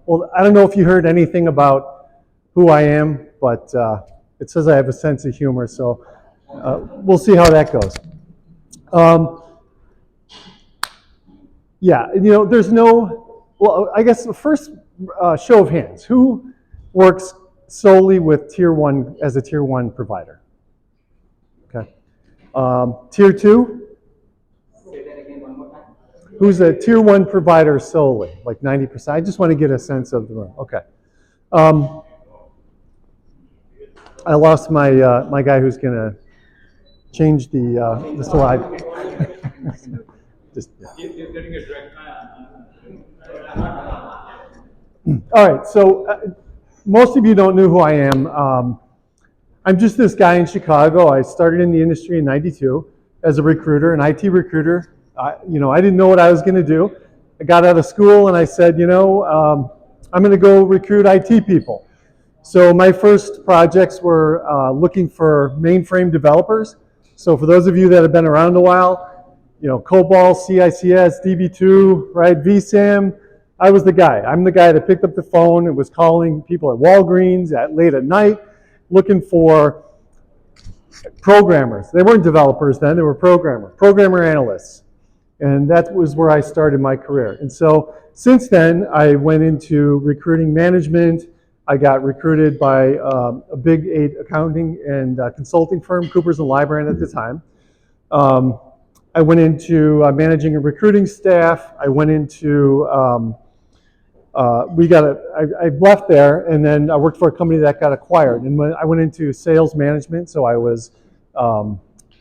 Well, I don't know if you heard anything about who I am, but it says I have a sense of humor, so we'll see how that goes. Yeah, there's no, well, I guess the first show of hands, who works solely with Tier 1 as a Tier 1 provider? Okay. Tier 2? Say that again one more time. Who's a Tier 1 provider solely, like 90%? I just want to get a sense of the room. Okay. I lost my my guy who's going to change the slide. Just, yeah. All right, so most of you don't know who I am. I'm just this guy in Chicago. I started in the industry in '92 as a recruiter, an IT recruiter. I didn't know what I was going to do. I got out of school and I said, I'm going to go recruit IT people. So my first projects were looking for mainframe developers. So for those of you that have been around a while, COBOL, CICS, DB2, right, VSAM, I was the guy. I'm the guy that picked up the phone and was calling people at Walgreens late at night looking for programmers. They weren't developers then, they were programmer analysts. And that was where I started my career. And so since then, I went into recruiting management. I got recruited by a big 8 accounting and consulting firm, Coopers & Lybrand at the time. I went into managing a recruiting staff. I went into, I left there and then I worked for a company that got acquired. And when I went into sales management, so I was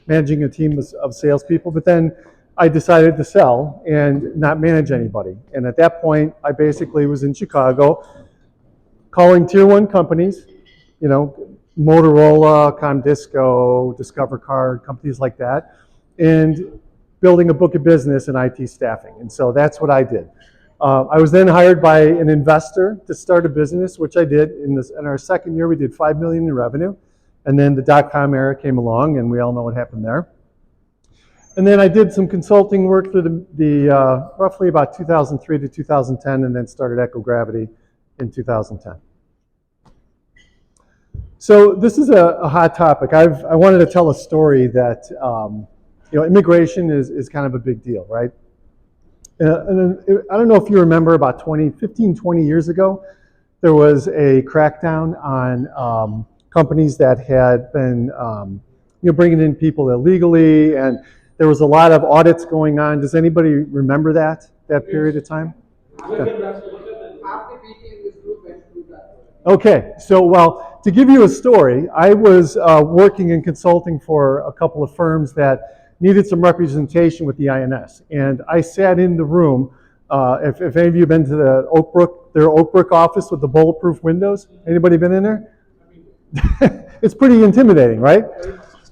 managing a team of salespeople, but then I decided to sell and not manage anybody. And at that point, I basically was in Chicago calling Tier 1 companies, Motorola, Comdisco, Discover Card, companies like that, and building a book of business in IT staffing. And so that's what I did. I was then hired by an investor to start a business, which I did. In our second year, we did $5 million in revenue. And then the dot-com era came along, and we all know what happened there. And then I did some consulting work through the roughly about 2003 to 2010, and then started Echo Gravity in 2010. So this is a hot topic. I wanted to tell a story that immigration is kind of a big deal, right? And I don't know if you remember about 15, 20 years ago, there was a crackdown on companies that had been bringing in people illegally, and there was a lot of audits going on. Does anybody remember that period of time? Okay, so well, to give you a story, I was working in consulting for a couple of firms that needed some representation with the INS, and I sat in the room. If any of you have been to their Oak Brook office with the bulletproof windows, anybody been in there? It's pretty intimidating, right?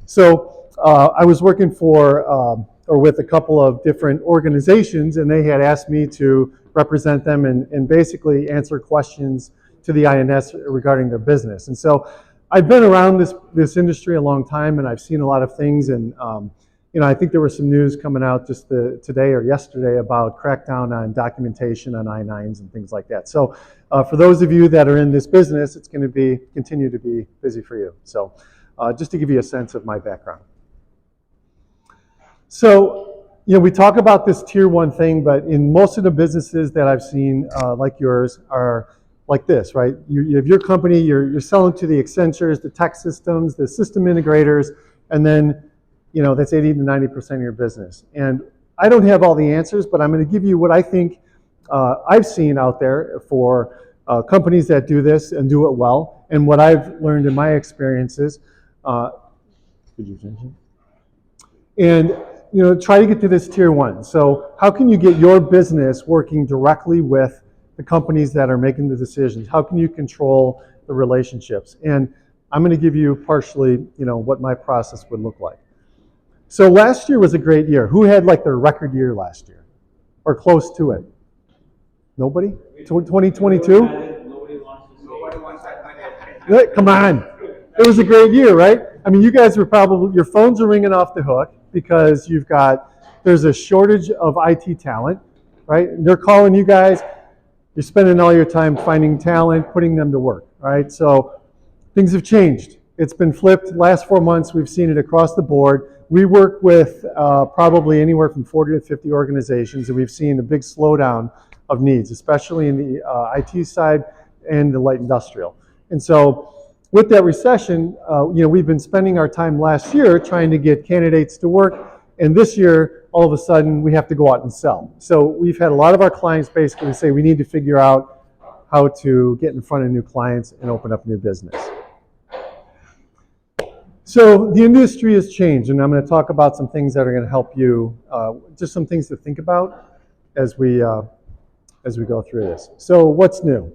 So I was working with a couple of different organizations, and they had asked me to represent them and basically answer questions to the INS regarding their business. And so I've been around this industry a long time, and I've seen a lot of things. And I think there was some news coming out just today or yesterday about crackdown on documentation on I-9s and things like that. So for those of you that are in this business, it's going to continue to be busy for you. So just to give you a sense of my background. So, we talk about this Tier 1 thing, but in most of the businesses that I've seen, like yours, are like this, right? You have your company, you're selling to the Accentures, the tech systems, the system integrators, and then, that's 80 to 90% of your business. And I don't have all the answers, but I'm going to give you what I think I've seen out there for companies that do this and do it well, and what I've learned in my experiences. Could you change it? And try to get to this Tier 1. So how can you get your business working directly with the companies that are making the decisions? How can you control the relationships? And I'm going to give you partially, what my process would look like. So last year was a great year. Who had like their record year last year? Or close to it? Nobody? 2022? Nobody wants that. Come on. It was a great year, right? I mean, you guys were probably, your phones are ringing off the hook because there's a shortage of IT talent, right? They're calling you guys, You're spending all your time finding talent, putting them to work, right? So things have changed. It's been flipped. Last 4 months, we've seen it across the board. We work with probably anywhere from 40 to 50 organizations, and we've seen a big slowdown of needs, especially in the IT side and the light industrial. And so with that recession, we've been spending our time last year trying to get candidates to work, and this year, all of a sudden, we have to go out and sell. So we've had a lot of our clients basically say we need to figure out how to get in front of new clients and open up new business. So the industry has changed, and I'm going to talk about some things that are going to help you, just some things to think about as we go through this. So what's new?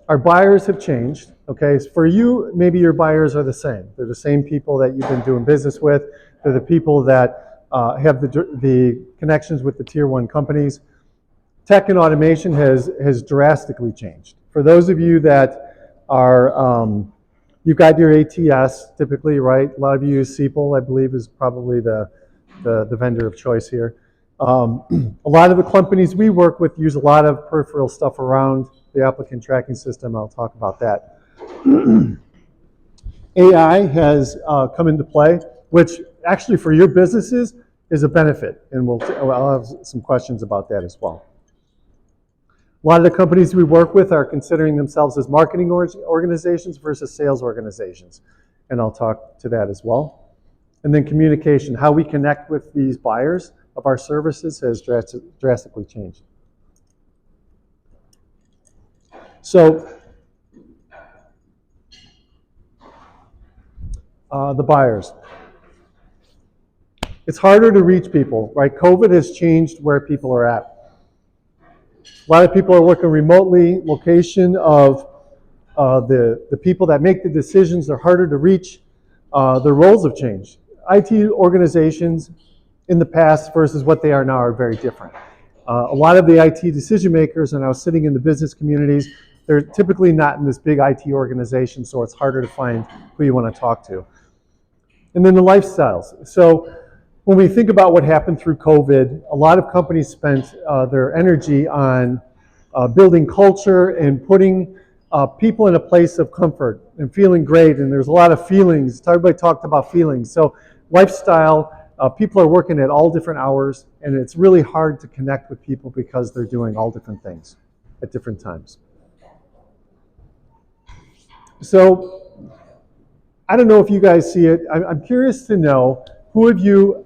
Our buyers have changed, okay? For you, maybe your buyers are the same. They're the same people that you've been doing business with. They're the people that have the connections with the tier 1 companies. Tech and automation has drastically changed. For those of you that are, you've got your ATS typically, right? A lot of you use SQL, I believe is probably the vendor of choice here. A lot of the companies we work with use a lot of peripheral stuff around the applicant tracking system. I'll talk about that. AI has come into play, which actually for your businesses is a benefit, and I'll have some questions about that as well. A lot of the companies we work with are considering themselves as marketing organizations versus sales organizations, and I'll talk to that as well. And then communication, how we connect with these buyers of our services has drastically changed. So the buyers. It's harder to reach people, right? COVID has changed where people are at. A lot of people are working remotely. Location of the people that make the decisions are harder to reach. Their roles have changed. IT organizations in the past versus what they are now are very different. A lot of the IT decision makers are now sitting in the business communities. They're typically not in this big IT organization, so it's harder to find who you want to talk to. And then the lifestyles. So when we think about what happened through COVID, a lot of companies spent their energy on building culture and putting people in a place of comfort and feeling great. And there's a lot of feelings. Everybody talked about feelings. So lifestyle, people are working at all different hours, and it's really hard to connect with people because they're doing all different things at different times. So I don't know if you guys see it. I'm curious to know who of you,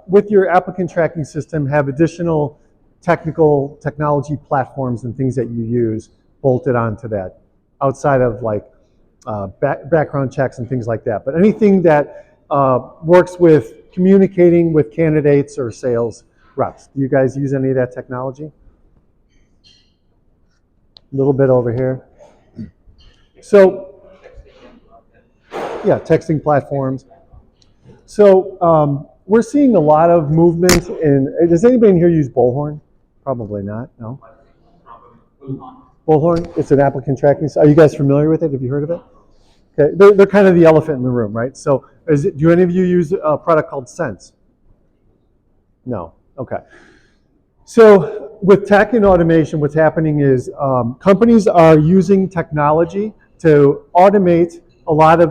with your applicant tracking system, have additional technology platforms and things that you use bolted onto that, outside of like background checks and things like that. But anything that works with communicating with candidates or sales reps. Do you guys use any of that technology? A little bit over here. So, yeah, texting platforms. So we're seeing a lot of movement in, does anybody in here use Bullhorn? Probably not, no? Bullhorn, it's an applicant tracking. Are you guys familiar with it? Have you heard of it? Okay, they're kind of the elephant in the room, right? So do any of you use a product called Sense? No, okay. So with tech and automation, what's happening is companies are using technology to automate a lot of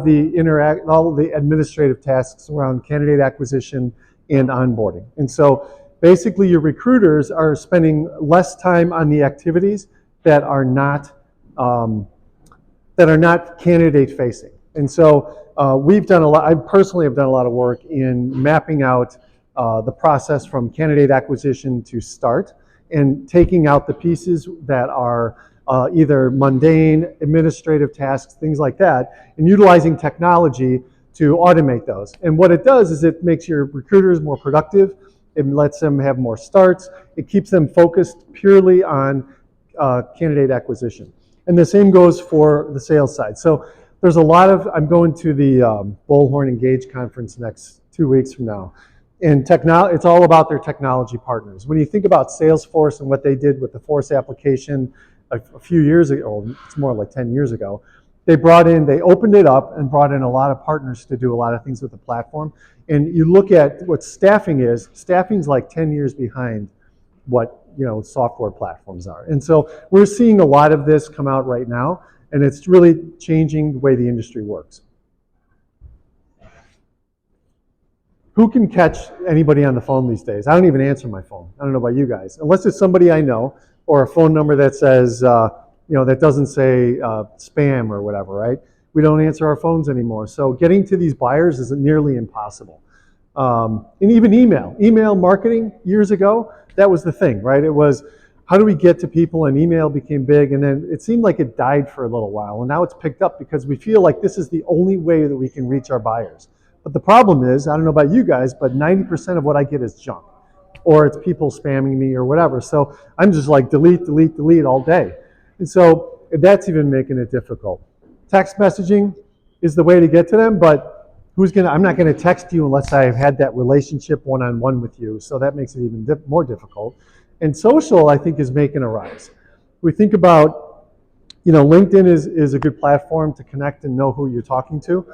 all of the administrative tasks around candidate acquisition and onboarding. And so basically your recruiters are spending less time on the activities that are not candidate facing. And so we've done a lot, I personally have done a lot of work in mapping out the process from candidate acquisition to start and taking out the pieces that are either mundane, administrative tasks, things like that, and utilizing technology to automate those. And what it does is it makes your recruiters more productive. It lets them have more starts. It keeps them focused purely on candidate acquisition. And the same goes for the sales side. So there's a lot of, I'm going to the Bullhorn Engage conference next 2 weeks from now. And it's all about their technology partners. When you think about Salesforce and what they did with the Force application a few years ago, it's more like 10 years ago, they opened it up and brought in a lot of partners to do a lot of things with the platform. And you look at what staffing's like 10 years behind what software platforms are. And so we're seeing a lot of this come out right now, and it's really changing the way the industry works. Who can catch anybody on the phone these days? I don't even answer my phone. I don't know about you guys. Unless it's somebody I know or a phone number that says, that doesn't say spam or whatever, right? We don't answer our phones anymore. So getting to these buyers is nearly impossible. And even email marketing years ago, that was the thing, right? It was, how do we get to people? And email became big, and then it seemed like it died for a little while. And now it's picked up because we feel like this is the only way that we can reach our buyers. But the problem is, I don't know about you guys, but 90% of what I get is junk. Or it's people spamming me or whatever. So I'm just like delete, delete, delete all day. And so that's even making it difficult. Text messaging is the way to get to them, but I'm not gonna text you unless I've had that relationship one-on-one with you. So that makes it even more difficult. And social, I think, is making a rise. We think about, LinkedIn is a good platform to connect and know who you're talking to.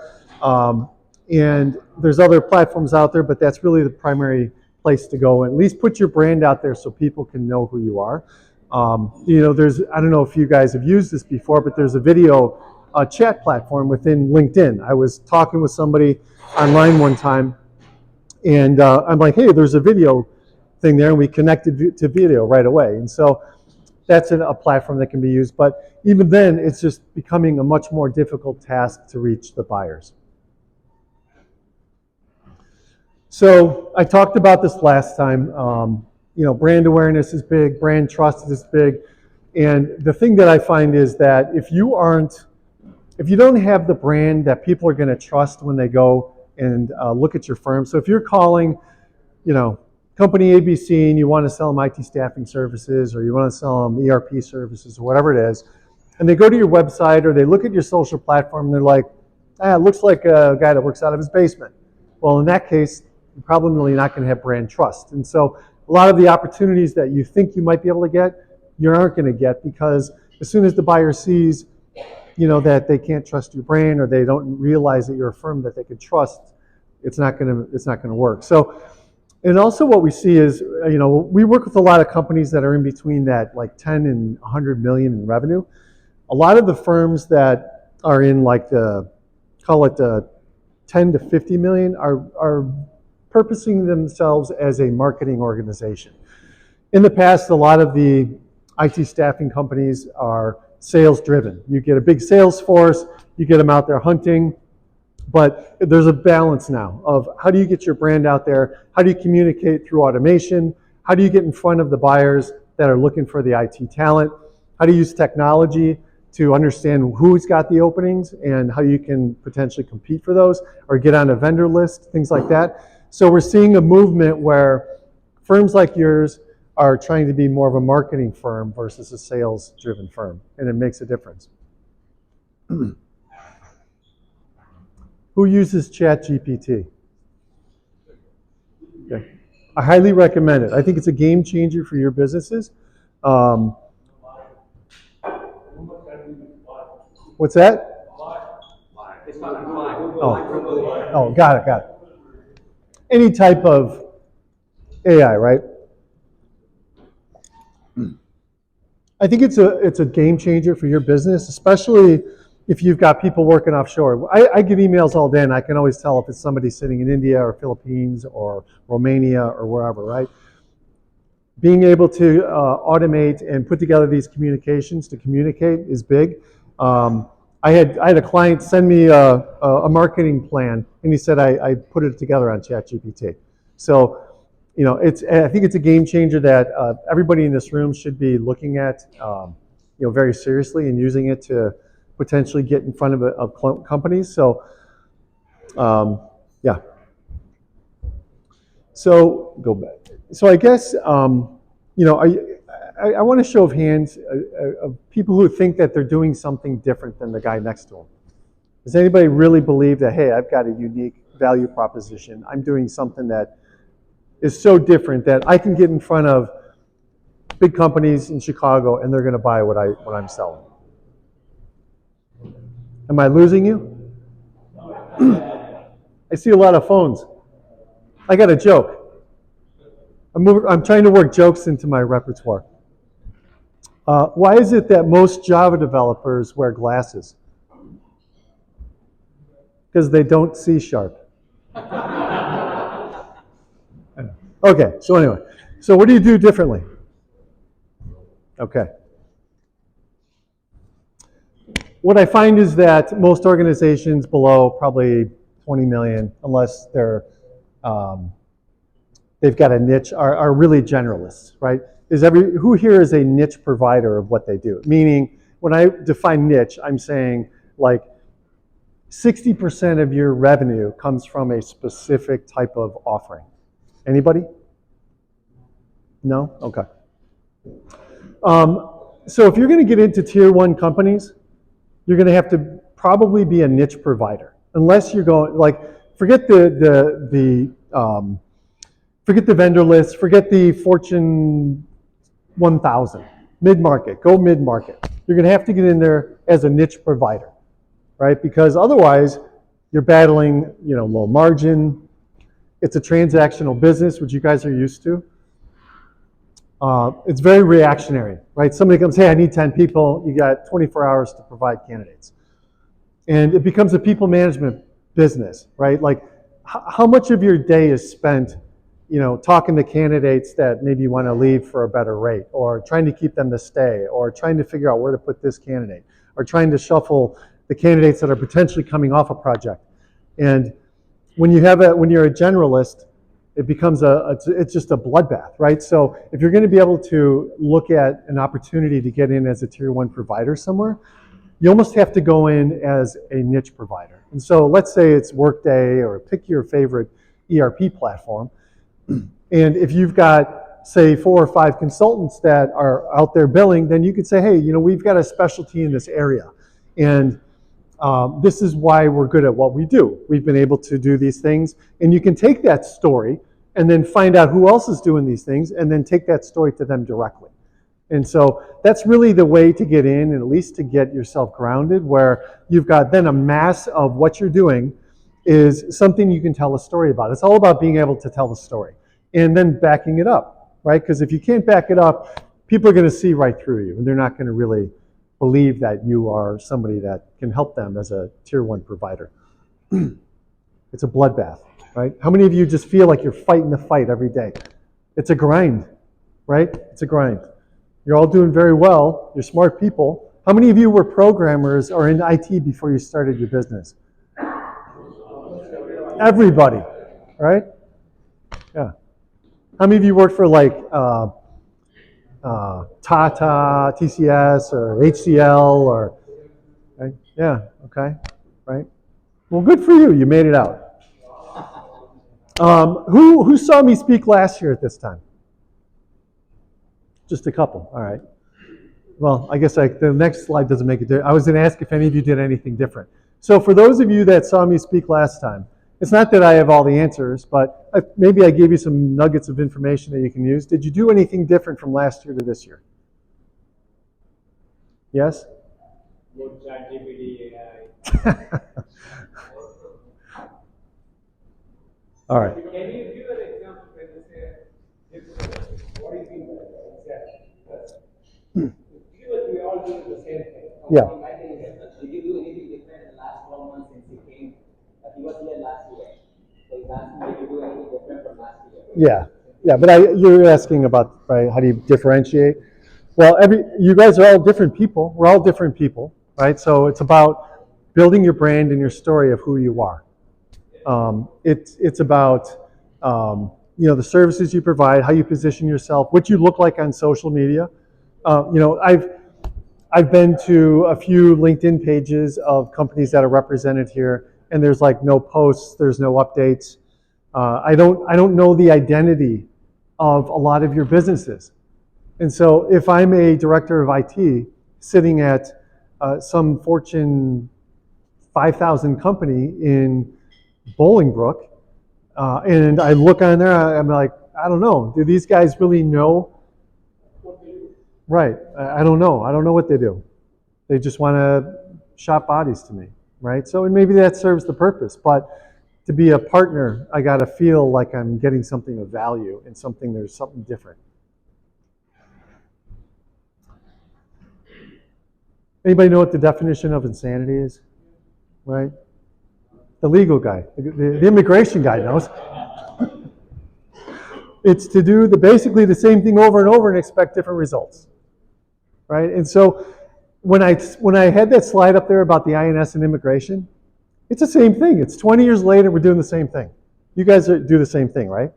And there's other platforms out there, but that's really the primary place to go. And at least put your brand out there so people can know who you are. I don't know if you guys have used this before, but there's a video chat platform within LinkedIn. I was talking with somebody online one time, and I'm like, hey, there's a video thing there, and we connected to video right away. And so that's a platform that can be used. But even then, it's just becoming a much more difficult task to reach the buyers. So I talked about this last time. Brand awareness is big, brand trust is big. And the thing that I find is that if you don't have the brand that people are going to trust when they go and look at your firm. So if you're calling, company ABC and you want to sell them IT staffing services, or you want to sell them ERP services, or whatever it is, and they go to your website or they look at your social platform and they're like, it looks like a guy that works out of his basement. Well, in that case, you're probably not going to have brand trust. And so a lot of the opportunities that you think you might be able to get, you aren't going to get, because as soon as the buyer sees, that they can't trust your brand, or they don't realize that you're a firm that they can trust, it's not going to work. So, and also what we see is, we work with a lot of companies that are in between that, like 10 and 100 million in revenue. A lot of the firms that are in like call it 10 to 50 million are purposing themselves as a marketing organization. In the past, a lot of the IT staffing companies are sales driven. You get a big sales force, you get them out there hunting, but there's a balance now of how do you get your brand out there, how do you communicate through automation, how do you get in front of the buyers that are looking for the IT talent, how do you use technology to understand who's got the openings and how you can potentially compete for those or get on a vendor list, things like that. So we're seeing a movement where firms like yours are trying to be more of a marketing firm versus a sales-driven firm, and it makes a difference. Who uses ChatGPT? Okay. I highly recommend it. I think it's a game changer for your businesses. What's that? Oh, got it. Any type of AI, right? I think it's a game changer for your business, especially if you've got people working offshore. I get emails all day, and I can always tell if it's somebody sitting in India or Philippines or Romania or wherever, right? Being able to automate and put together these communications to communicate is big. I had a client send me a marketing plan, and he said I put it together on ChatGPT. So, I think it's a game changer that everybody in this room should be looking at, very seriously and using it to potentially get in front of companies. So, yeah. So go back. So I guess, I want a show of hands of people who think that they're doing something different than the guy next to them. Does anybody really believe that, hey, I've got a unique value proposition, I'm doing something that is so different that I can get in front of big companies in Chicago and they're going to buy what I'm selling? Am I losing you? I see a lot of phones. I got a joke. I'm trying to work jokes into my repertoire. Why is it that most Java developers wear glasses? Because they don't see sharp. Okay, so anyway. So what do you do differently? Okay. What I find is that most organizations below probably 20 million, unless they've got a niche, are really generalists, right? Who here is a niche provider of what they do? Meaning, when I define niche, I'm saying like 60% of your revenue comes from a specific type of offering. Anybody? No? Okay. So if you're going to get into tier 1 companies, you're going to have to probably be a niche provider. Unless you're going, like, forget the vendor list, forget the Fortune 1000, mid-market, go mid-market. You're going to have to get in there as a niche provider, right? Because otherwise, you're battling, low margin. It's a transactional business, which you guys are used to. It's very reactionary, right? Somebody comes, hey, I need 10 people. You got 24 hours to provide candidates. And it becomes a people management business, right? Like, how much of your day is spent, talking to candidates that maybe want to leave for a better rate, or trying to keep them to stay, or trying to figure out where to put this candidate, or trying to shuffle the candidates that are potentially coming off a project. And when you're a generalist, it becomes it's just a bloodbath, right? So if you're going to be able to look at an opportunity to get in as a tier 1 provider somewhere, you almost have to go in as a niche provider. And so let's say it's Workday, or pick your favorite ERP platform. And if you've got, say, 4 or 5 consultants that are out there billing, then you could say, hey, we've got a specialty in this area. And this is why we're good at what we do. We've been able to do these things. And you can take that story and then find out who else is doing these things, and then take that story to them directly. And so that's really the way to get in, and at least to get yourself grounded, where you've got then a mass of what you're doing is something you can tell a story about. It's all about being able to tell the story and then backing it up, right? Because if you can't back it up, people are going to see right through you, and they're not going to really believe that you are somebody that can help them as a tier 1 provider. It's a bloodbath, right? How many of you just feel like you're fighting the fight every day? It's a grind, right? It's a grind. You're all doing very well. You're smart people. How many of you were programmers or in IT before you started your business? Everybody, right? Yeah. How many of you worked for like Tata, TCS, or HCL, or right? Yeah, okay, right? Well, good for you. You made it out. Who saw me speak last year at this time? Just a couple. All right. Well, I guess the next slide doesn't make it different. I was going to ask if any of you did anything different. So for those of you that saw me speak last time, it's not that I have all the answers, but maybe I gave you some nuggets of information that you can use. Did you do anything different from last year to this year? Yes? All right. Can you give an example when you say, what do you mean by that? Give us, we all do the same thing. Yeah. Did you do anything different in the last 12 months since he came? He was here last year. So he's asking, did you do anything different from last year? Yeah, but you're asking about, right, how do you differentiate? Well, you guys are all different people. We're all different people, right? So it's about building your brand and your story of who you are. It's about the services you provide, how you position yourself, what you look like on social media. I've been to a few LinkedIn pages of companies that are represented here, and there's like no posts, there's no updates. I don't know the identity of a lot of your businesses. And so if I'm a director of IT sitting at some Fortune 5,000 company in Bolingbrook, and I look on there, I'm like, I don't know. Do these guys really know? Right. I don't know. I don't know what they do. They just want to shop bodies to me, right? So, and maybe that serves the purpose. But to be a partner, I got to feel like I'm getting something of value and there's something different. Anybody know what the definition of insanity is? Right? The legal guy, the immigration guy knows. It's to do basically the same thing over and over and expect different results. Right? And so when I had that slide up there about the INS and immigration, it's the same thing. It's 20 years later, we're doing the same thing. You guys do the same thing, right?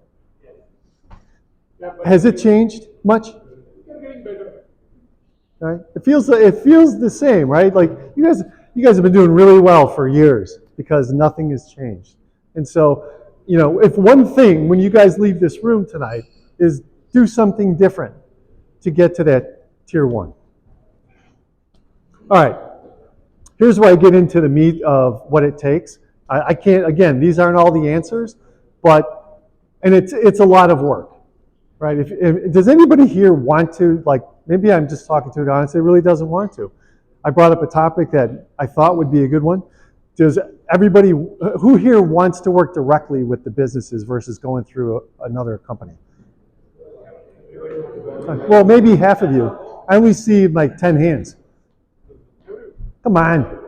Has it changed much? Right? It feels the same, right? Like you guys have been doing really well for years because nothing has changed. And so, if one thing when you guys leave this room tonight is do something different to get to that tier 1. All right. Here's where I get into the meat of what it takes. I can't, again, these aren't all the answers, and it's a lot of work, right? Does anybody here want to, maybe I'm just talking to an audience that really doesn't want to. I brought up a topic that I thought would be a good one. Does everybody, who here wants to work directly with the businesses versus going through another company? Well, maybe half of you. I only see 10 hands. Come on.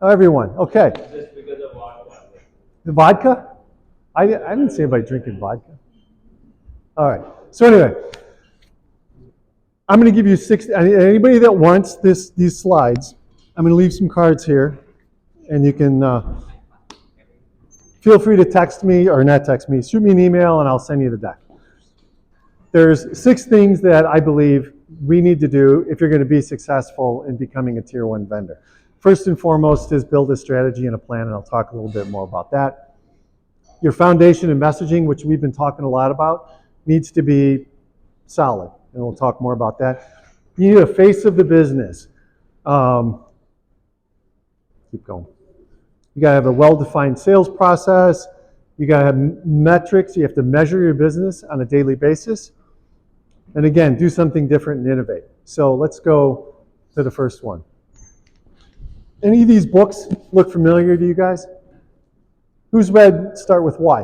Everyone. Okay. Just because of vodka. The vodka? I didn't see anybody drinking vodka. All right. So anyway, I'm going to give you 6. Anybody that wants these slides, I'm going to leave some cards here, and you can feel free to text me, or not text me, shoot me an email, and I'll send you the deck. There's 6 things that I believe we need to do if you're going to be successful in becoming a tier 1 vendor. First and foremost is build a strategy and a plan, and I'll talk a little bit more about that. Your foundation and messaging, which we've been talking a lot about, needs to be solid, and we'll talk more about that. You need a face of the business. Keep going. You got to have a well-defined sales process. You got to have metrics. You have to measure your business on a daily basis. And again, do something different and innovate. So let's go to the first one. Any of these books look familiar to you guys? Who's read Start With Why?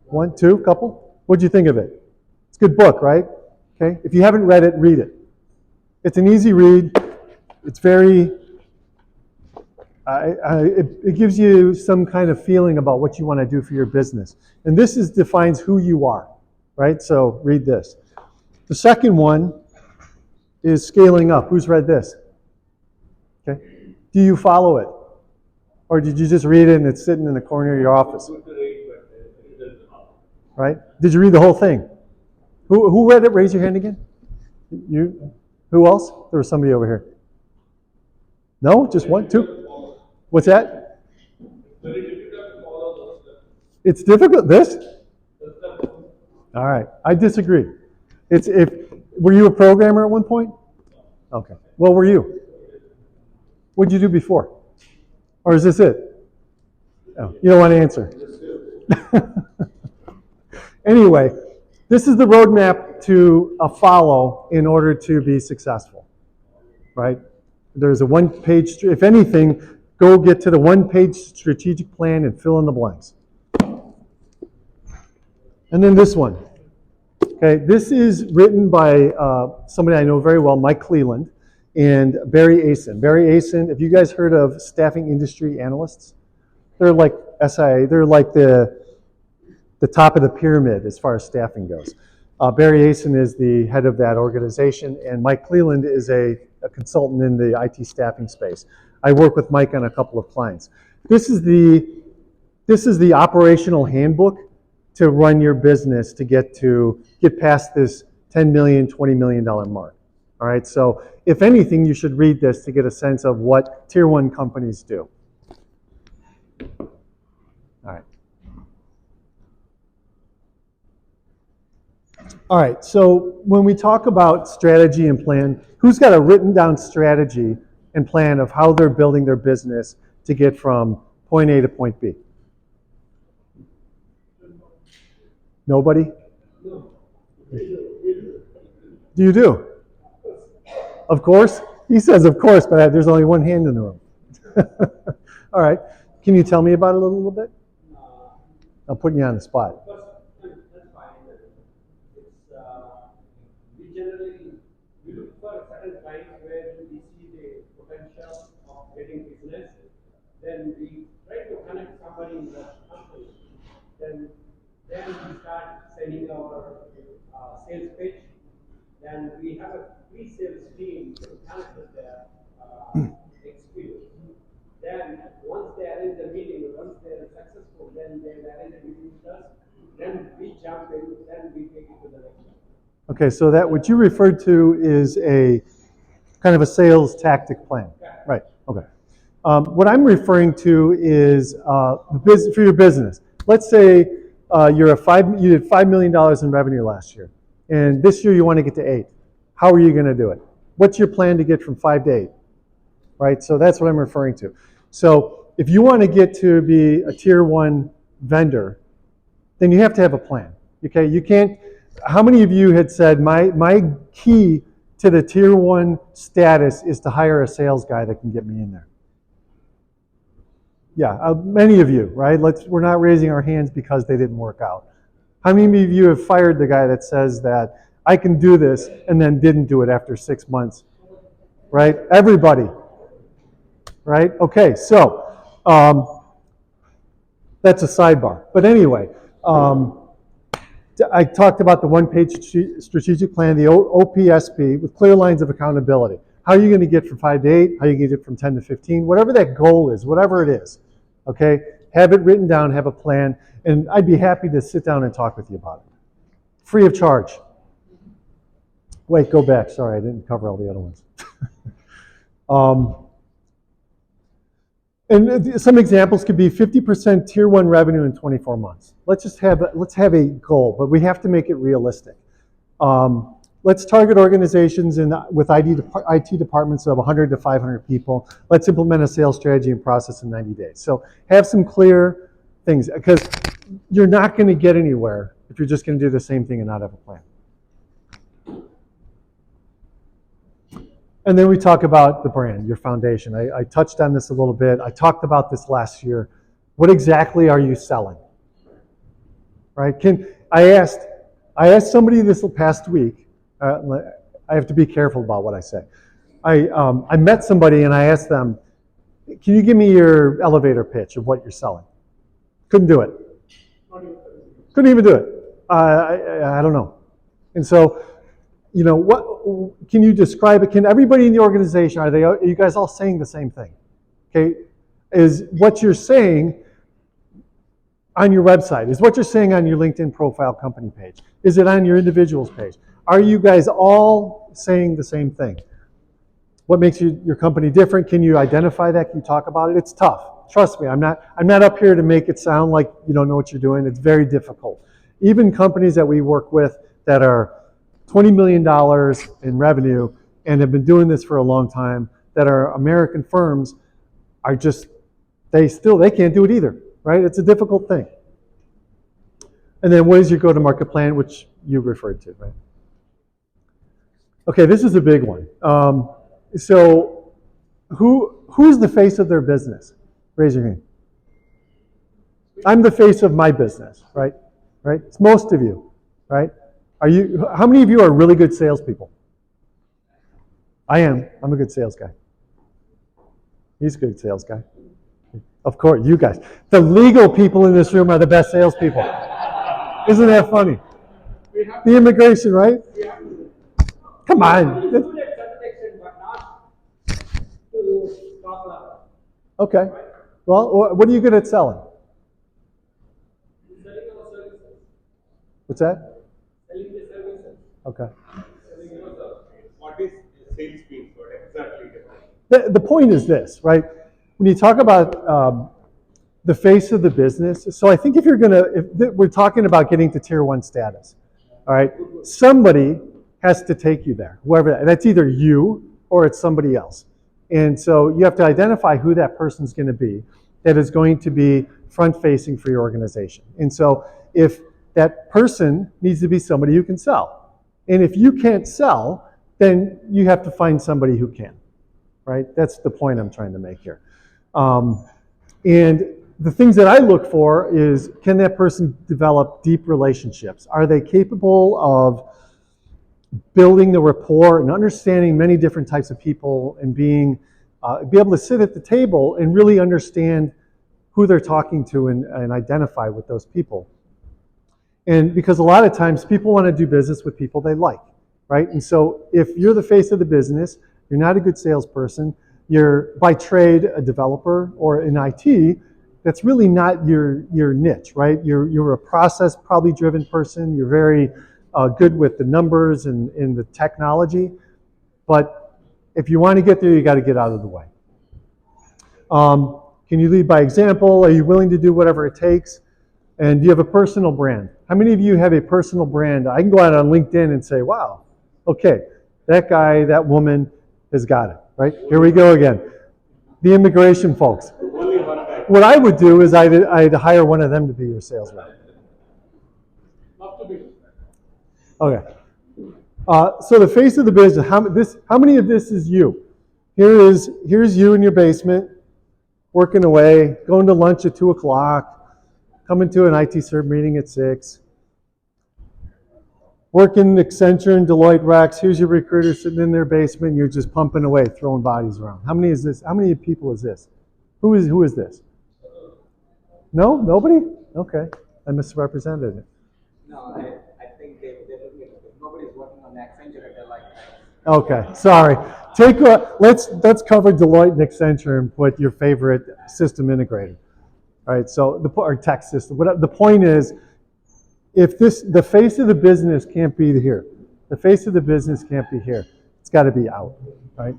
1, 2, couple? What'd you think of it? It's a good book, right? Okay. If you haven't read it, read it. It's an easy read. It's very, it gives you some kind of feeling about what you want to do for your business. And this defines who you are, right? So read this. The second one is Scaling Up. Who's read this? Okay. Do you follow it? Or did you just read it and it's sitting in the corner of your office? Right? Did you read the whole thing? Who read it? Raise your hand again. You? Who else? There was somebody over here. No? Just 1, 2? What's that? It's difficult. This? All right. I disagree. Were you a programmer at one point? Okay. Well, were you? What did you do before? Or is this it? Oh, you don't want to answer. Anyway, this is the roadmap to follow in order to be successful, right? There's a one-page, if anything, go get to the one-page strategic plan and fill in the blanks. And then this one. Okay, this is written by somebody I know very well, Mike Cleland, and Barry Asen. Barry Asen, have you guys heard of staffing industry analysts? They're like SIA, they're like the top of the pyramid as far as staffing goes. Barry Asen is the head of that organization, and Mike Cleland is a consultant in the IT staffing space. I work with Mike on a couple of clients. This is the operational handbook to run your business to get past this $10 million, $20 million mark. All right, so if anything, you should read this to get a sense of what tier 1 companies do. All right. All right, so when we talk about strategy and plan, who's got a written down strategy and plan of how they're building their business to get from point A to point B? Nobody? Do you do? Of course? He says of course, but there's only one hand in the room. All right. Can you tell me about it a little bit? I'm putting you on the spot. That's fine. It's we generally we look for certain clients where we see the potential of getting business. Then we try to connect somebody in the company. Then then we start sending our sales pitch. Then we have a pre-sales team to connect with the experience. Then once they arrange the meeting, once they are successful, then they arrange a meeting with us. Then we jump in, then we take it to the next one. Okay, so that what you referred to is a kind of a sales tactic plan. Yeah. Right, okay. What I'm referring to is the business, for your business. Let's say you did $5 million in revenue last year, and this year you want to get to 8. How are you going to do it? What's your plan to get from 5 to 8? Right, so that's what I'm referring to. So if you want to get to be a tier 1 vendor, then you have to have a plan. Okay, you can't. How many of you had said my key to the tier 1 status is to hire a sales guy that can get me in there? Yeah, many of you, right? We're not raising our hands because they didn't work out. How many of you have fired the guy that says that I can do this and then didn't do it after 6 months? Right? Everybody. Right? Okay, so that's a sidebar. But anyway, I talked about the one-page strategic plan, the OPSP, with clear lines of accountability. How are you going to get from 5 to 8? How are you going to get from 10 to 15? Whatever that goal is, whatever it is, okay? Have it written down, have a plan, and I'd be happy to sit down and talk with you about it. Free of charge. Wait, go back. Sorry, I didn't cover all the other ones. And some examples could be 50% tier 1 revenue in 24 months. Let's have a goal, but we have to make it realistic. Let's target organizations with IT departments of 100 to 500 people. Let's implement a sales strategy and process in 90 days. So have some clear things, because you're not going to get anywhere if you're just going to do the same thing and not have a plan. And then we talk about the brand, your foundation. I touched on this a little bit. I talked about this last year. What exactly are you selling? Right? I asked somebody this past week. I have to be careful about what I say. I met somebody and I asked them, can you give me your elevator pitch of what you're selling? Couldn't do it. Couldn't even do it. I don't know. And so, you know, what can you describe it? Can everybody in the organization, are you guys all saying the same thing? Okay, is what you're saying on your website? Is what you're saying on your LinkedIn profile company page? Is it on your individual's page? Are you guys all saying the same thing? What makes your company different? Can you identify that? Can you talk about it? It's tough. Trust me, I'm not up here to make it sound like you don't know what you're doing. It's very difficult. Even companies that we work with that are $20 million in revenue and have been doing this for a long time, that are American firms, are just, they can't do it either, right? It's a difficult thing. And then what is your go-to-market plan, which you referred to, right? Okay, this is a big one. So who's the face of their business? Raise your hand. I'm the face of my business, right? Right? It's most of you, right? How many of you are really good salespeople? I am. I'm a good sales guy. He's a good sales guy. Of course, you guys. The legal people in this room are the best salespeople. Isn't that funny? The immigration, right? Come on. Okay. Well, what are you good at selling? What's that? Selling the services. Okay. What is sales mean for exactly different? The point is this, right? When you talk about the face of the business, so I think if we're talking about getting to tier 1 status, all right, somebody has to take you there, whoever that's either you or it's somebody else. And so you have to identify who that person's going to be that is going to be front-facing for your organization. And so if that person needs to be somebody who can sell. And if you can't sell, then you have to find somebody who can, right? That's the point I'm trying to make here. And the things that I look for is, can that person develop deep relationships? Are they capable of building the rapport and understanding many different types of people and be able to sit at the table and really understand who they're talking to and identify with those people. And because a lot of times people want to do business with people they like, right? And so if you're the face of the business, you're not a good salesperson, you're by trade a developer or in IT, that's really not your niche, right? You're a process probably driven person, you're very good with the numbers and the technology, but if you want to get there, you got to get out of the way. Can you lead by example? Are you willing to do whatever it takes? And do you have a personal brand? How many of you have a personal brand? I can go out on LinkedIn and say, wow, okay, that guy, that woman has got it, right? Here we go again. The immigration folks. What I would do is I'd hire one of them to be your sales rep. Okay. So the face of the business, how many of this is you? Here's you in your basement, working away, going to lunch at 2 o'clock, coming to an ITServe meeting at 6, working Accenture and Deloitte Rex. Here's your recruiter sitting in their basement, and you're just pumping away, throwing bodies around. How many is this? How many people is this? Who is this? No? Nobody? Okay. I misrepresented it. No, I think they're looking at it. Nobody's working on Accenture and they're like, Okay, sorry. Let's cover Deloitte and Accenture and put your favorite system integrator. All right, so our tech system. The point is, if the face of the business can't be here, the face of the business can't be here. It's got to be out, right?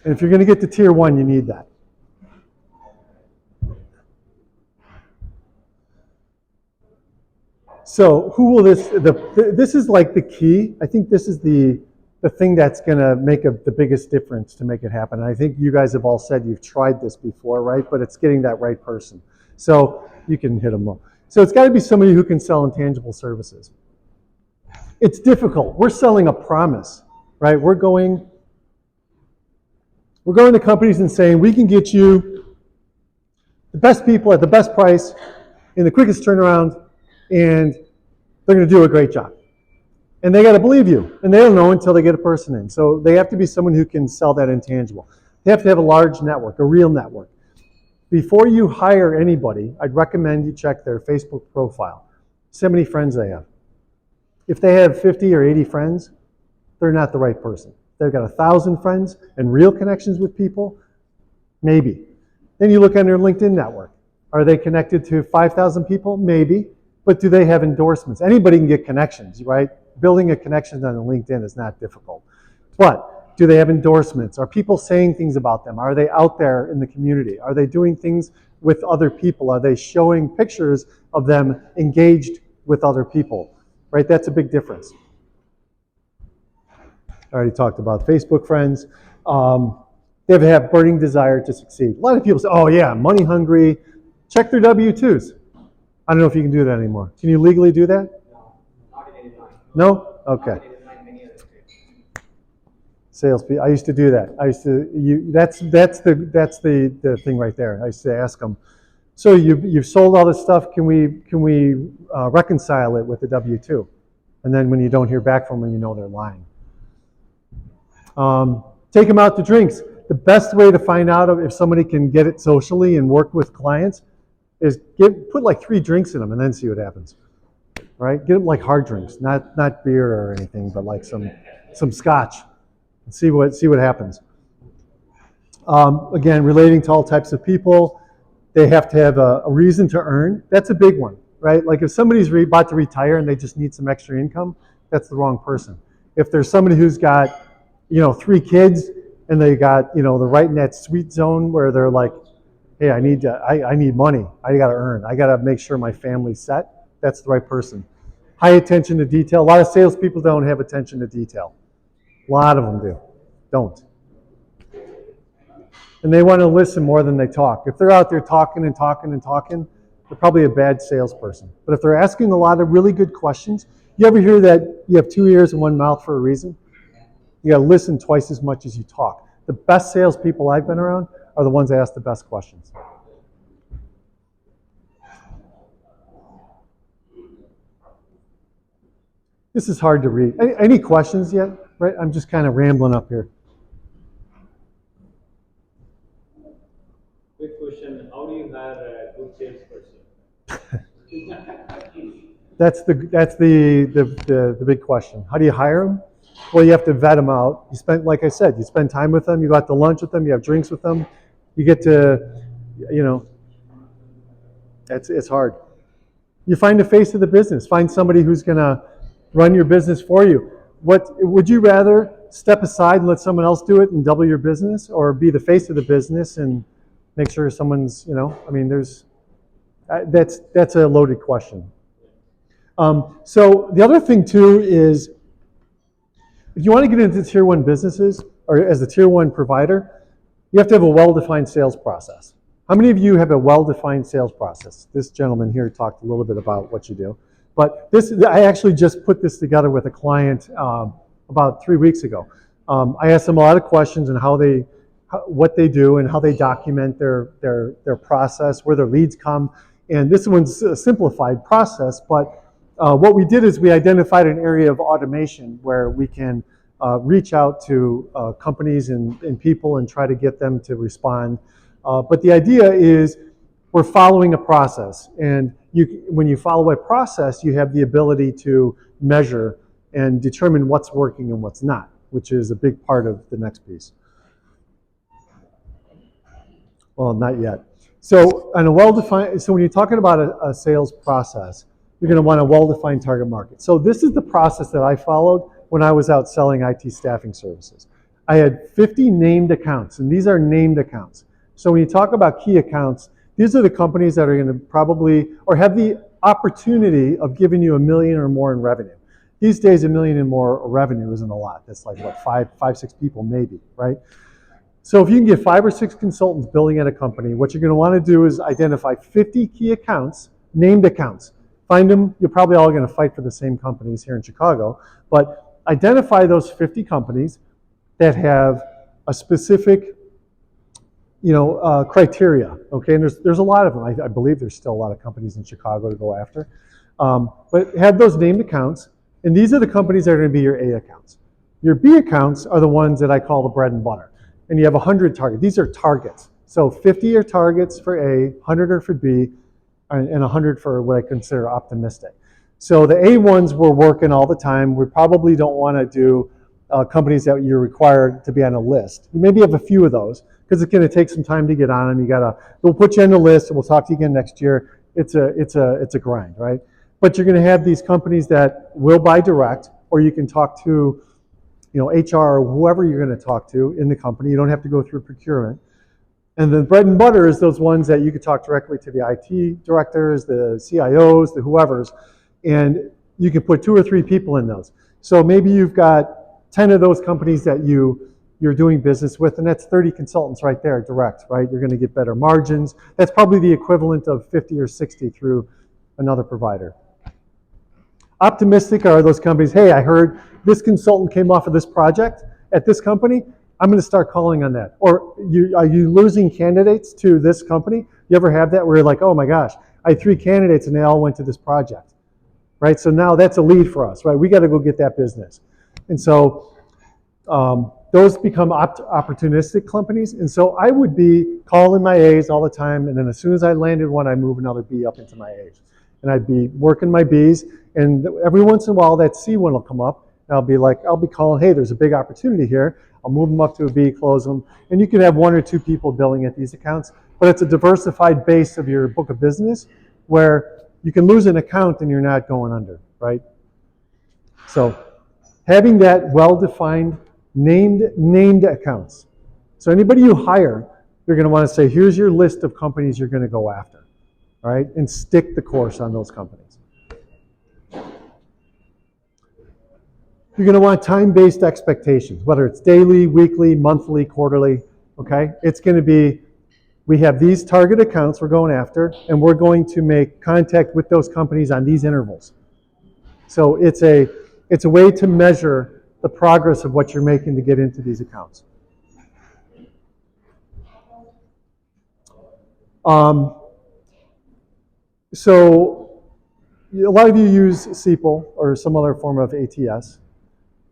And if you're going to get to tier 1, you need that. So who will this is like the key. I think this is the thing that's going to make the biggest difference to make it happen. And I think you guys have all said you've tried this before, right? But it's getting that right person. So you can hit them up. So it's got to be somebody who can sell intangible services. It's difficult. We're selling a promise, right? We're going to companies and saying, we can get you the best people at the best price in the quickest turnaround, and they're going to do a great job. And they got to believe you, and they don't know until they get a person in. So they have to be someone who can sell that intangible. They have to have a large network, a real network. Before you hire anybody, I'd recommend you check their Facebook profile. See how many friends they have. If they have 50 or 80 friends, they're not the right person. They've got 1,000 friends and real connections with people, maybe. Then you look on their LinkedIn network. Are they connected to 5,000 people? Maybe. But do they have endorsements? Anybody can get connections, right? Building a connection on LinkedIn is not difficult. But do they have endorsements? Are people saying things about them? Are they out there in the community? Are they doing things with other people? Are they showing pictures of them engaged with other people? Right? That's a big difference. I already talked about Facebook friends. They have burning desire to succeed. A lot of people say, oh yeah, money hungry. Check their W-2s. I don't know if you can do that anymore. Can you legally do that? no, not in Illinois. No? Okay. Not in Illinois, many other states. Salespeople. I used to do that. That's the thing right there. I used to ask them, so you've sold all this stuff. Can we reconcile it with the W-2? And then when you don't hear back from them, you know they're lying. Take them out to drinks. The best way to find out if somebody can get it socially and work with clients is put like 3 drinks in them and then see what happens. Right? Get them like hard drinks, not beer or anything, but like some scotch. And see what happens. Again, relating to all types of people, they have to have a reason to earn. That's a big one, right? Like if somebody's about to retire and they just need some extra income, that's the wrong person. If there's somebody who's got 3 kids and they got they're right in that sweet zone where they're like, hey, I need money. I got to earn. I got to make sure my family's set. That's the right person. High attention to detail. A lot of salespeople don't have attention to detail. A lot of them don't. And they want to listen more than they talk. If they're out there talking and talking and talking, they're probably a bad salesperson. But if they're asking a lot of really good questions, you ever hear that you have 2 ears and 1 mouth for a reason? You got to listen twice as much as you talk. The best salespeople I've been around are the ones that ask the best questions. This is hard to read. Any questions yet? Right, I'm just kind of rambling up here. Quick question: how do you hire a good salesperson? That's the big question. How do you hire them? Well, you have to vet them out. You spend, like I said, you spend time with them. You go out to lunch with them. You have drinks with them. You get to, you know, it's hard. You find the face of the business. Find somebody who's going to run your business for you. What would you rather step aside and let someone else do it and double your business, or be the face of the business and make sure someone's, you know, I mean, there's that's a loaded question. So the other thing too is, if you want to get into tier one businesses or as a tier one provider, you have to have a well-defined sales process. How many of you have a well-defined sales process? This gentleman here talked a little bit about what you do, but I actually just put this together with a client about 3 weeks ago. I asked them a lot of questions on what they do and how they document their process, where their leads come. And this one's a simplified process, but what we did is we identified an area of automation where we can reach out to companies and people and try to get them to respond. But the idea is we're following a process. And when you follow a process, you have the ability to measure and determine what's working and what's not, which is a big part of the next piece. Well, not yet. So on a well-defined, so when you're talking about a sales process, you're going to want a well-defined target market. So this is the process that I followed when I was out selling IT staffing services. I had 50 named accounts, and these are named accounts. So when you talk about key accounts, these are the companies that are going to probably, or have the opportunity of giving you $1 million or more in revenue. These days, $1 million and more revenue isn't a lot. That's like, what, five, 6 people maybe, right? So if you can get 5 or 6 consultants building at a company, what you're going to want to do is identify 50 key accounts, named accounts. Find them. You're probably all going to fight for the same companies here in Chicago, but identify those 50 companies that have a specific, criteria. Okay, and there's a lot of them. I believe there's still a lot of companies in Chicago to go after, but have those named accounts, and these are the companies that are going to be your A accounts. Your B accounts are the ones that I call the bread and butter, and you have 100 targets. These are targets. So 50 are targets for A, 100 are for B, and 100 for what I consider optimistic. So the A ones we're working all the time. We probably don't want to do companies that you're required to be on a list. You maybe have a few of those because it's going to take some time to get on them. We'll put you on the list and we'll talk to you again next year. It's a grind, right? But you're going to have these companies that will buy direct, or you can talk to, HR or whoever you're going to talk to in the company. You don't have to go through procurement. And the bread and butter is those ones that you could talk directly to the IT directors, the CIOs, the whoever's, and you can put 2 or 3 people in those. So maybe you've got 10 of those companies that you're doing business with, and that's 30 consultants right there, direct, right? You're going to get better margins. That's probably the equivalent of 50 or 60 through another provider. Optimistic are those companies, hey, I heard this consultant came off of this project at this company. I'm going to start calling on that. Or are you losing candidates to this company? You ever have that where you're like, oh my gosh, I had 3 candidates and they all went to this project, right? So now that's a lead for us, right? We got to go get that business. And so those become opportunistic companies. And so I would be calling my A's all the time. And then as soon as I landed one, I move another B up into my A's. And I'd be working my B's. And every once in a while, that C one will come up. And I'll be calling, hey, there's a big opportunity here. I'll move them up to a B, close them. And you can have 1 or 2 people billing at these accounts. But it's a diversified base of your book of business where you can lose an account and you're not going under, right? So having that well-defined, named accounts. So anybody you hire, you're going to want to say, here's your list of companies you're going to go after, all right? And stick the course on those companies. You're going to want time-based expectations, whether it's daily, weekly, monthly, quarterly, okay? It's going to be, we have these target accounts we're going after, and we're going to make contact with those companies on these intervals. So it's a way to measure the progress of what you're making to get into these accounts. So a lot of you use SQL or some other form of ATS.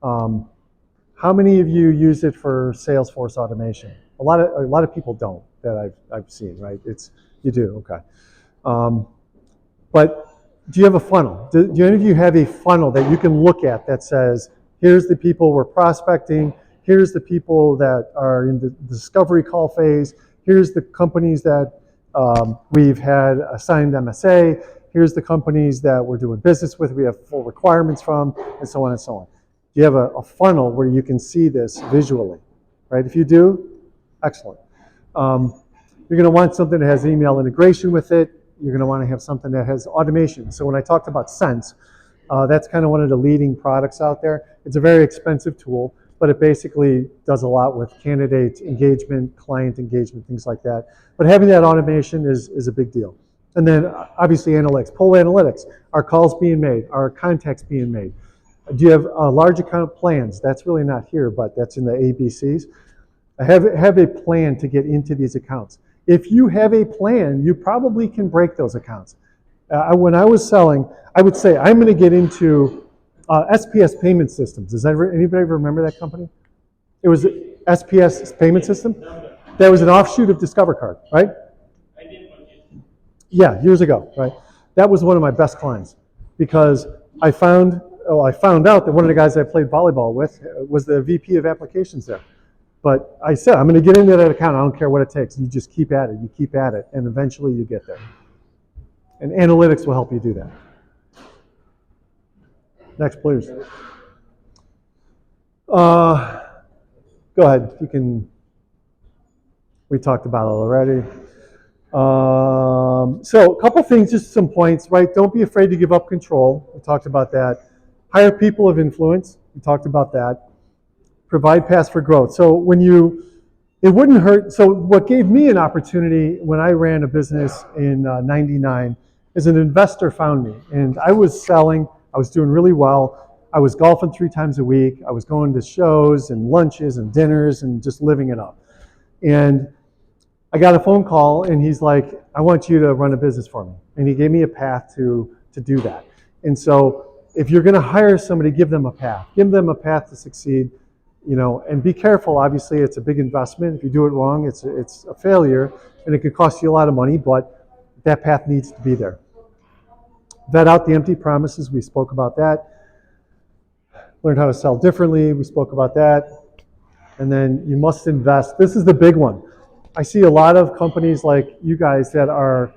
How many of you use it for Salesforce automation? A lot of people don't that I've seen, right? You do, okay. But do you have a funnel? Do any of you have a funnel that you can look at that says, here's the people we're prospecting, here's the people that are in the discovery call phase, here's the companies that we've had assigned MSA, here's the companies that we're doing business with, we have full requirements from, and so on and so on. Do you have a funnel where you can see this visually, right? If you do, excellent. You're going to want something that has email integration with it. You're going to want to have something that has automation. So when I talked about Sense, that's kind of one of the leading products out there. It's a very expensive tool, but it basically does a lot with candidate engagement, client engagement, things like that. But having that automation is a big deal. And then obviously analytics, poll analytics. Are calls being made? Are contacts being made? Do you have large account plans? That's really not here, but that's in the ABCs. Have a plan to get into these accounts. If you have a plan, you probably can break those accounts. When I was selling, I would say, I'm going to get into SPS Payment Systems. Does anybody remember that company? It was SPS Payment System. That was an offshoot of Discover Card, right? Yeah, years ago, right? That was one of my best clients because I found out that one of the guys I played volleyball with was the VP of applications there. But I said, I'm going to get into that account. I don't care what it takes. You just keep at it. You keep at it. And eventually you get there. And analytics will help you do that. Next, please. Go ahead. We talked about it already. So a couple things, just some points, right? Don't be afraid to give up control. We talked about that. Hire people of influence. We talked about that. Provide paths for growth. So it wouldn't hurt. So what gave me an opportunity when I ran a business in '99 is an investor found me. And I was selling. I was doing really well. I was golfing 3 times a week. I was going to shows and lunches and dinners and just living it up. And I got a phone call and he's like, I want you to run a business for me. And he gave me a path to do that. And so if you're going to hire somebody, give them a path. Give them a path to succeed. And be careful. Obviously, it's a big investment. If you do it wrong, it's a failure, and it could cost you a lot of money, but that path needs to be there. Vet out the empty promises. We spoke about that. Learn how to sell differently. We spoke about that. And then you must invest. This is the big one. I see a lot of companies like you guys that are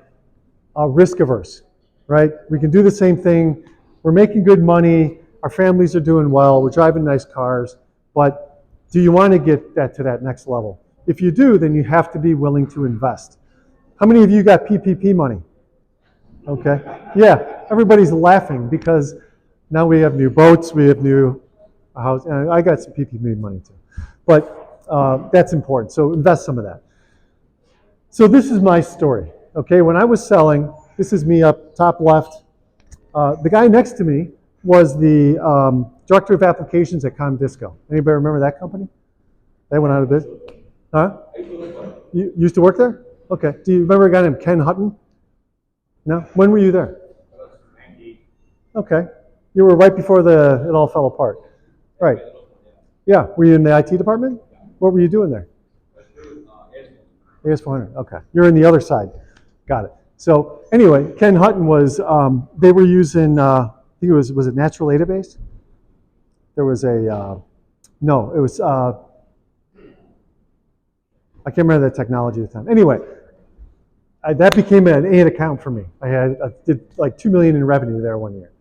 risk averse, right? We can do the same thing. We're making good money. Our families are doing well. We're driving nice cars. But do you want to get that to that next level? If you do, then you have to be willing to invest. How many of you got PPP money? Okay. Yeah, everybody's laughing because now we have new boats, we have new house. I got some PPP money too. But that's important. So invest some of that. So this is my story. Okay, when I was selling, this is me up top left. The guy next to me was the director of applications at Comdisco. Anybody remember that company? They went out of business. Huh? You used to work there? Okay. Do you remember a guy named Ken Hutton? No? When were you there? Okay. You were right before it all fell apart. Right. Yeah. Were you in the IT department? What were you doing there? AS400. Okay. You're in the other side. Got it. So anyway, Ken Hutton was, they were using, I think was it natural database? There was no, it was, I can't remember the technology at the time. Anyway, that became an 8 account for me. I did like $2 million in revenue there one year.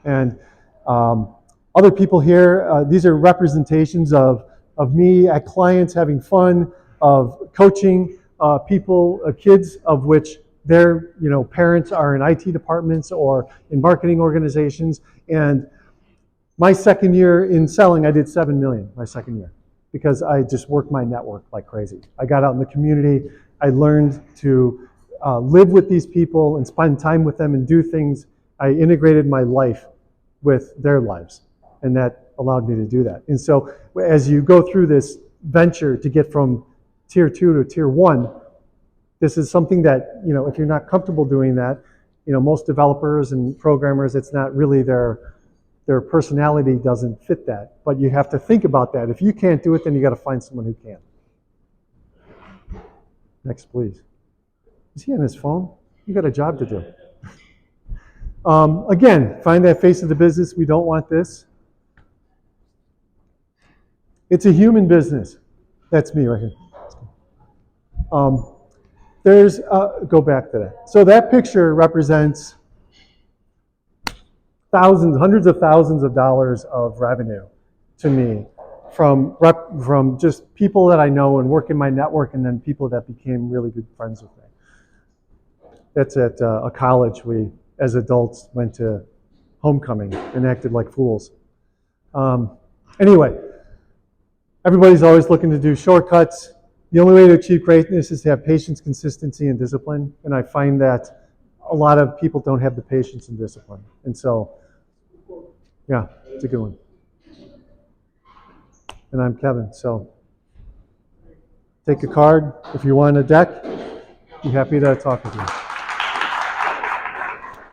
And other people here, these are representations of me at clients having fun, of coaching people, kids of which their parents are in IT departments or in marketing organizations. And my second year in selling, I did $7 million my second year because I just worked my network like crazy. I got out in the community. I learned to live with these people and spend time with them and do things. I integrated my life with their lives, and that allowed me to do that. And so as you go through this venture to get from tier 2 to tier 1, this is something that, if you're not comfortable doing that, most developers and programmers, it's not really their personality doesn't fit that. But you have to think about that. If you can't do it, then you got to find someone who can. Next, please. Is he on his phone? You got a job to do. Again, find that face of the business. We don't want this. It's a human business. That's me right here. Go back to that. So that picture represents thousands, hundreds of thousands of dollars of revenue to me from just people that I know and work in my network, and then people that became really good friends with me. That's at a college. We, as adults, went to homecoming and acted like fools. Anyway, everybody's always looking to do shortcuts. The only way to achieve greatness is to have patience, consistency, and discipline. And I find that a lot of people don't have the patience and discipline. And so, yeah, it's a good one. And I'm Kevin, so take a card. If you want a deck, be happy to talk with you.